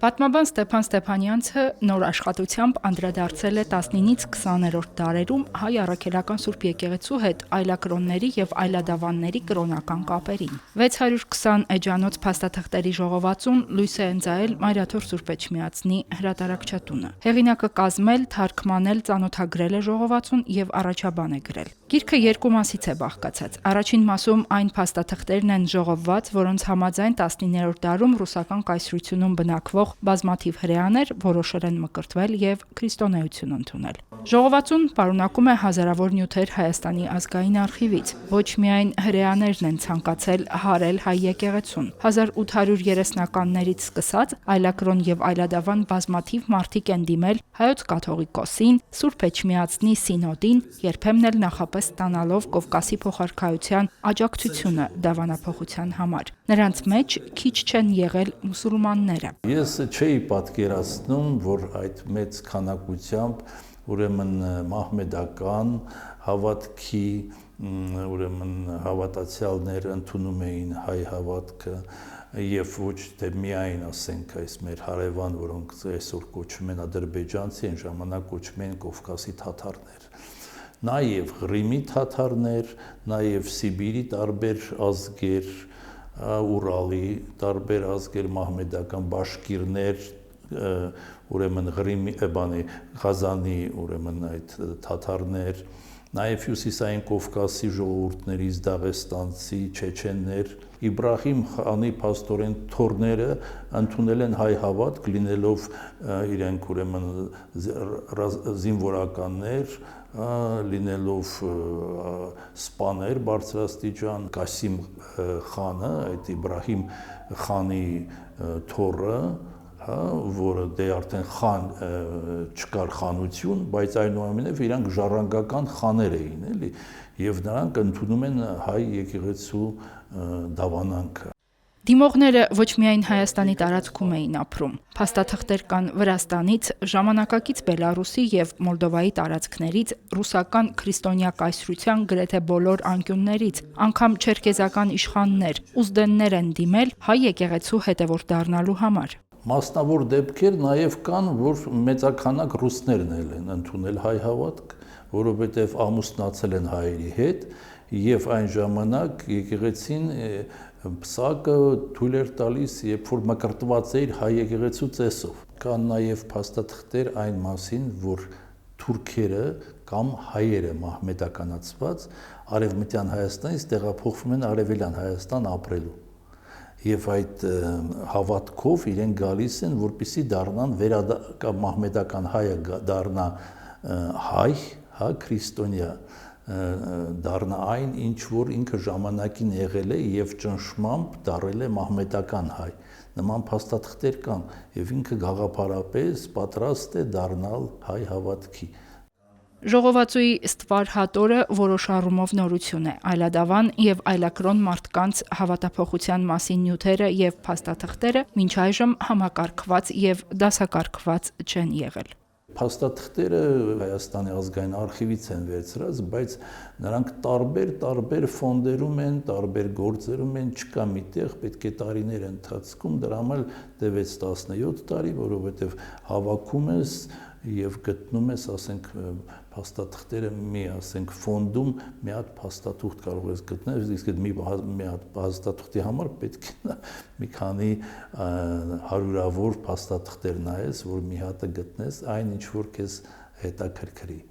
Պատմաբան Ստեփան Ստեփանյանցը նոր աշխատությամբ անդրադարձել է 19-ից 20-րդ դարերում հայ առաքելական Սուրբ եկեղեցու հետ այլակրոնների եւ այլադավանների կրոնական կապերին։ 620 էջանոց փաստաթղթերի ժողովածուն լույս է ընծայել Մայրաթոր Սուրբ Էջմիածնի հրատարակչատունը։ Հեղինակը կազմել, թարգմանել, ծանոթագրել է ժողովածուն եւ առաջաբան է գրել։ Գիրքը երկու մասից է բաղկացած։ Առաջին մասում այն փաստաթղթերն են ժողովված, որոնց համաձայն 19-րդ դարում ռուսական կայսրությունում բնակվող բազմաթիվ հրեաներ որոշել են մկրտվել եւ քրիստոնեություն ընդունել։ Ժողովածուն պարունակում է հազարավոր նյութեր Հայաստանի ազգային արխիվից։ Ոչ միայն հրեաներն են ցանկացել հարել հայ եկեղեցուն։ 1830-ականներից սկսած այլակրոն եւ այլադավան բազմաթիվ մարդիկ են դիմել հայոց կաթողիկոսին, Սուրբ Էջմիածնի սինոդին, երբեմն էլ նախապես ստանալով Կովկասի փոխարքայության աջակցությունը դավանափոխության համար։ Նրանց մեջ քիչ չեն եղել մուսուլմանները։ Ես չէի պատկերացնում, որ այդ մեծ քանակությամբ ուրեմն մահմեդական հավատքի ուրեմն հավատացյալներ ընդունում էին հայ հավատքը եւ ոչ թե միայն ասենք այս մեր հարևան, որոնք այսօր կոչվում են ադրբեջանցի, այն ժամանակ կոչվում են Կովկասի թաթարներ, նաեւ Ղրիմի թաթարներ, նաեւ Սիբիրի տարբեր ազգեր, Ուրալի տարբեր ազգեր, մահմեդական բաշկիրներ, ուրեմն Ղրիմի, Ղազանի ուրեմն այդ թաթարներ, նաև հյուսիսային Կովկասի ժողովուրդներից դաղեստանցի, չեչեններ, Իբրահիմ խանի փաստորեն թորները ընդունել են հայ հավատք, լինելով իրենք ուրեմն զինվորականներ, լինելով սպաներ բարձրաստիճան, Կասիմ խանը, այդ Իբրահիմ խանի թոռը, որը դե արդեն խան չկար խանություն, բայց այնուամենայնիվ իրանք ժառանգական խաներ էին, էլի, եւ նրանք ընդունում են հայ եկեղեցու դավանանքը։ Դիմողները ոչ միայն Հայաստանի տարածքում էին ապրում։ Փաստաթղթեր կան Վրաստանից, ժամանակակից Բելարուսի եւ Մոլդովայի տարածքներից, ռուսական քրիստոնյա կայսրության գրեթե բոլոր անկյուններից, անգամ չերկեզական իշխաններ, ուզդեններ են դիմել հայ եկեղեցու հետևորդ դառնալու համար։ Մասնավոր դեպքեր նաև կան, որ մեծականակ ռուսներն են ընդունել հայ հավատք, որովհետև ամուսնացել են հայերի հետ եւ այն ժամանակ եկեղեցին պսակը թույլ էր տալիս, երբ որ մկրտված էր հայ եկեղեցու ծեսով։ Կան նաև փաստաթղթեր այն մասին, որ թուրքերը կամ հայերը մահմեդականացված արևմտյան Հայաստանից տեղափոխվում են արևելյան Հայաստան ապրելու։ Եվ այդ հավատքով իրենք գալիս են, որպեսզի դառնան մահմեդական հայը դառնա հայ, քրիստոնյա, դառնա այն, ինչ որ ինքը ժամանակին եղել է եւ ճնշմամբ դառել է մահմեդական հայ։ Նման փաստաթղթեր կան եւ ինքը գաղափարապես պատրաստ է դառնալ հայ հավատքի։ Ժողովածուի ստվար հատորը որոշ առումով նորություն է, այլադավան եւ այլակրոն մարդկանց հավատափոխության մասին նյութերը եւ փաստաթղթերը մինչ այժմ համակարգված եւ դասակարգված չեն եղել։ Փաստաթղթերը Հայաստանի ազգային արխիվից են վերցրած, բայց նրանք տարբեր ֆոնդերում են, տարբեր գործերում են, չկա միտեղ, պետք է տարիներ ընթացքում, դրա համար տևեց 17 տարի, որովհետեւ հավաքում ես եւ գտնում ես, ասենք, փաստաթղթերը մի, ասենք, ֆոնդում մի հատ փաստաթուղթ կարող ես գտնել, իսկ այդ մի հատ փաստաթղթի համար պետք է մի քանի հարյուրավոր փաստաթղթեր նայես, որ մի հատը գտնես, այն ինչ որ քեզ հետաքրքրի։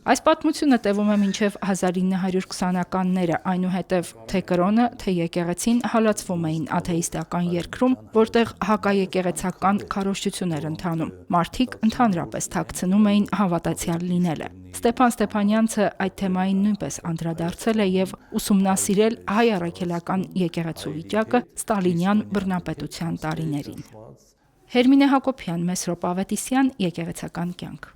Այս պատմությունը տևում է մինչև 1920-ականները, այնուհետև թե կրոնը, թե եկեղեցին հալածվում էին աթեիստական երկրում, որտեղ հակաեկեղեցական քարոզչություն էր ընթանում։ Մարդիկ ընդհանրապես թաքցնում էին հավատացյալ լինելը։ Ստեփան Ստեփանյանցը այդ թեմային նույնպես անդրադարձել է եւ ուսումնասիրել հայ առաքելական եկեղեցու վիճակը ստալինյան բռնապետության տարիներին։ Հերմինե Հակոբյան, Մեսրոպ Ավետիսյան, Եկեղեցական կյանք։